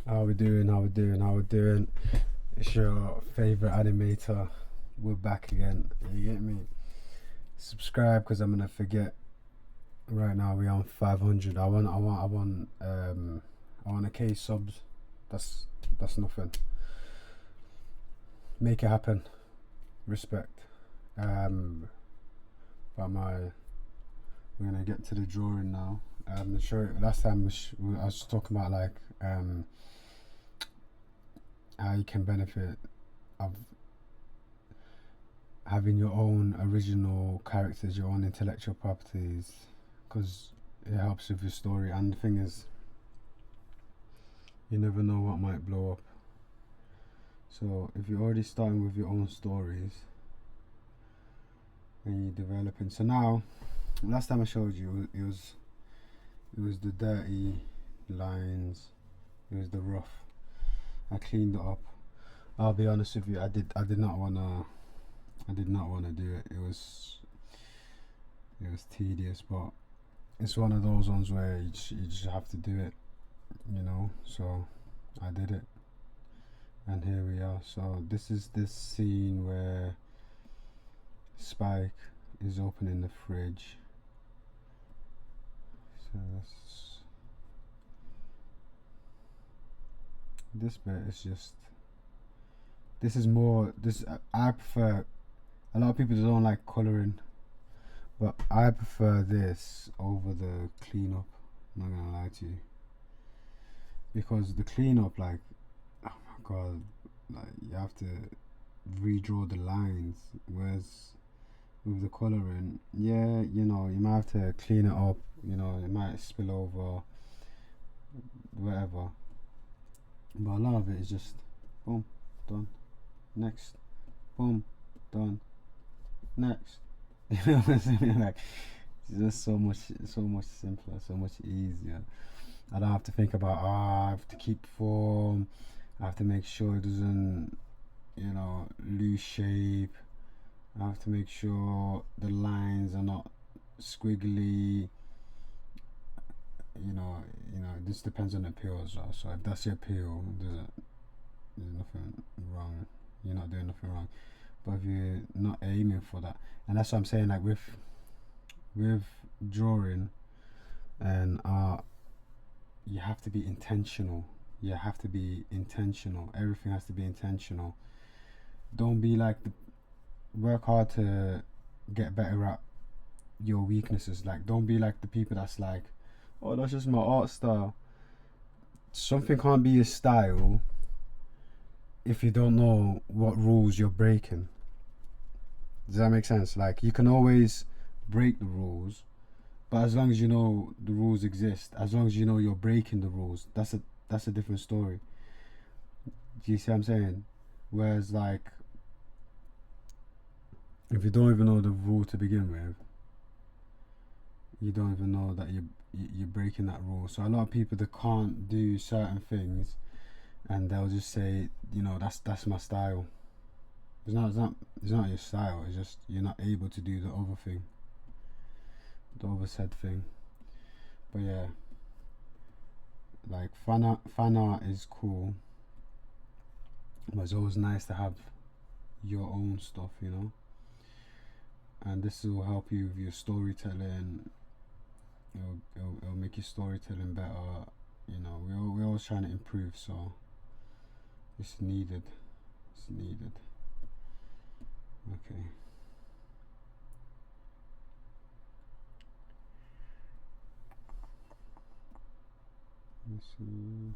How we doing? How we doing? How we doing? It's your favorite animator. We're back again. You get me? Subscribe because I'm gonna forget. Right now we on 500. I want a K subs. That's that's nothing. Make it happen. Respect. But we're gonna get to the drawing now. Sure. Last time I was talking about like how you can benefit of having your own original characters, your own intellectual properties, because it helps with your story. And the thing is, you never know what might blow up. So if you're already starting with your own stories and you're developing, so now, last time I showed you, it was the dirty lines, it was the rough. I cleaned it up. I'll be honest with you, I did not wanna do it. It was tedious, but it's one of those ones where you just have to do it, you know. So I did it, and here we are. So this is this scene where Spike is opening the fridge. So this bit is just. This is more. This I prefer. A lot of people don't like coloring, but I prefer this over the cleanup. I'm not gonna lie to you, because the cleanup, like, oh my god, like you have to redraw the lines. Whereas with the coloring, yeah, you know, you might have to clean it up. You know, it might spill over, whatever. But a lot of it is just boom, done. Next, boom, done. Next. You know what I'm saying? Like, it's just so much simpler, so much easier. I don't have to think about, I have to keep form. I have to make sure it doesn't, you know, lose shape. I have to make sure the lines are not squiggly. This depends on the peel as well. So if that's your peel, there's nothing wrong. You're not doing nothing wrong. But if you're not aiming for that, and that's what I'm saying, like with drawing and art, you have to be intentional. You have to be intentional. Everything has to be intentional. Don't be like work hard to get better at your weaknesses. Like, don't be like the people that's like, oh, that's just my art style. Something can't be your style if you don't know what rules you're breaking. Does that make sense? Like, you can always break the rules, but as long as you know the rules exist, as long as you know you're breaking the rules, that's a different story. Do you see what I'm saying? Whereas, like, if you don't even know the rule to begin with, you don't even know that you're breaking that rule. So a lot of people, they can't do certain things, and they'll just say, you know, that's my style. It's not your style. It's just you're not able to do the other thing, the other said thing. But yeah, like fan art is cool, but it's always nice to have your own stuff, you know. And this will help you with your storytelling. It'll make your storytelling better. You know, we're always trying to improve, so it's needed. It's needed. Okay. Let's see.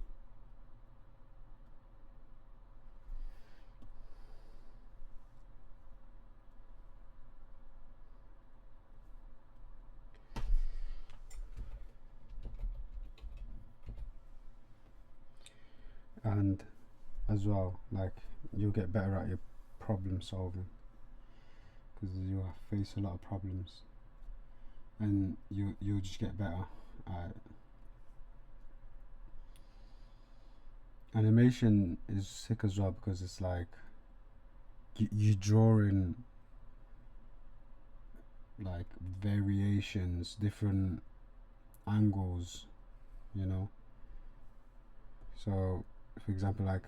And as well, like, you'll get better at your problem solving because you'll face a lot of problems, and you'll just get better at it. Animation is sick as well because it's like you drawing like variations, different angles, you know. So for example, like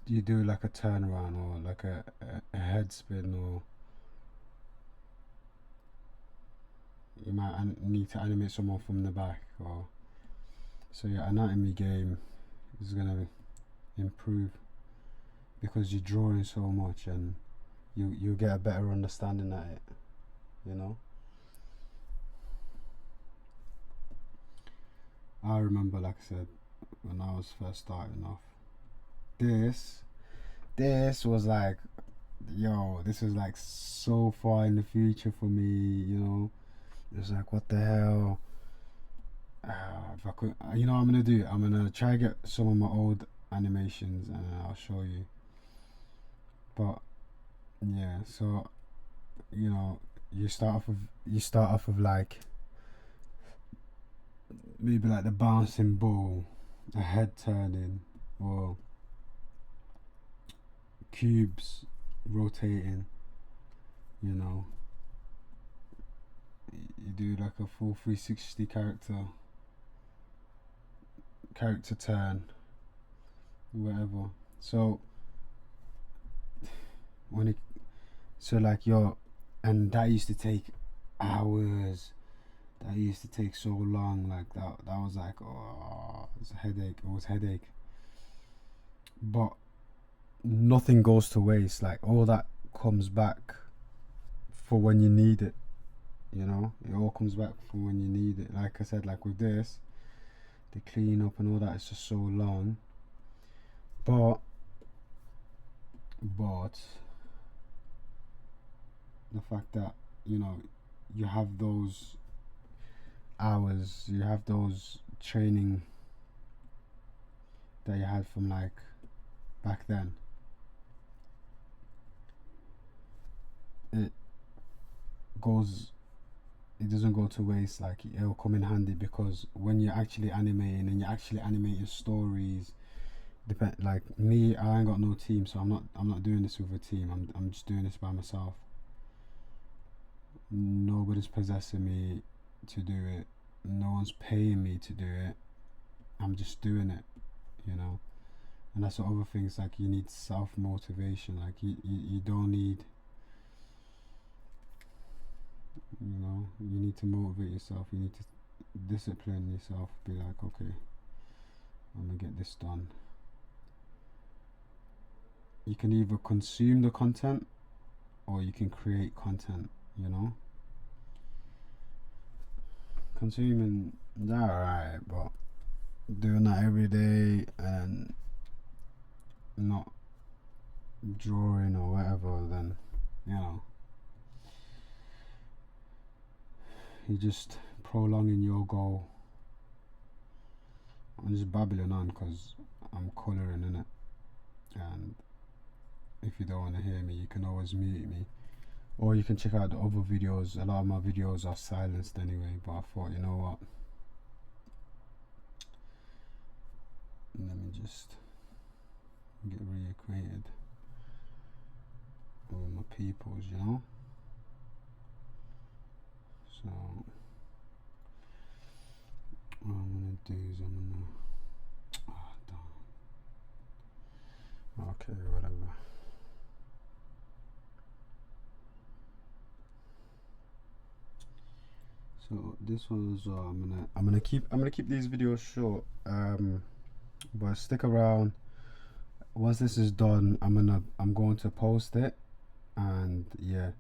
you do like a turnaround or like a head spin, or you might need to animate someone from the back, or so your anatomy game is gonna improve because you're drawing so much, and you get a better understanding at it, you know. I remember, like I said, when I was first starting off, this was like, yo, this was like so far in the future for me, you know. It was like, what the hell? If I could, you know what I'm gonna do? I'm gonna try to get some of my old animations and I'll show you. But yeah, so you know, you start off with like maybe like the bouncing ball, a head turning, or cubes rotating, you know. You do like a full 360 character turn, whatever. So like and that used to take hours. That used to take so long. Like that was like, oh, it's a headache. It was headache. But nothing goes to waste. Like all that comes back for when you need it. You know, it all comes back for when you need it. Like I said, like with this, the clean up and all that is just so long. But the fact that, you know, you have those hours, you have those training that you had from like back then, it doesn't go to waste. Like it'll come in handy, because when you're actually animating and you're actually animating stories, like me, I ain't got no team, so I'm not doing this with a team. I'm just doing this by myself. Nobody's possessing me to do it. No one's paying me to do it. I'm just doing it, you know. And that's the other thing. It's like you need self motivation. Like you don't need, you know, you need to motivate yourself. You need to discipline yourself. Be like, okay, I'm gonna get this done. You can either consume the content or you can create content, you know. Consuming, alright, but doing that every day and not drawing or whatever, then, you know, you're just prolonging your goal. I'm just babbling on because I'm colouring in it, and if you don't want to hear me, you can always mute me, or you can check out the other videos. A lot of my videos are silenced anyway, but I thought, you know what, let me just get reacquainted with my peoples, you know. So what I'm gonna do is okay, whatever. So this one as well, I'm gonna keep these videos short, but stick around. Once this is done, I'm going to post it, and yeah,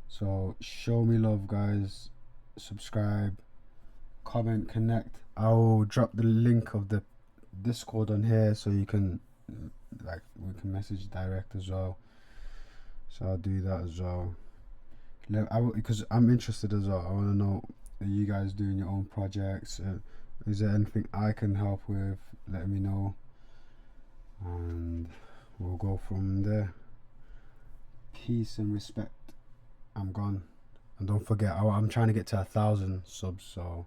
so show me love, guys. Subscribe, comment, connect. I'll drop the link of the Discord on here, so you can, like, we can message direct as well. So I'll do that as well. Because I'm interested as well. I want to know, are you guys doing your own projects? Is there anything I can help with? Let me know, and we'll go from there. Peace and respect. I'm gone. And don't forget, I'm trying to get to 1,000 subs, so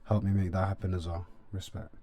help me make that happen as well. Respect.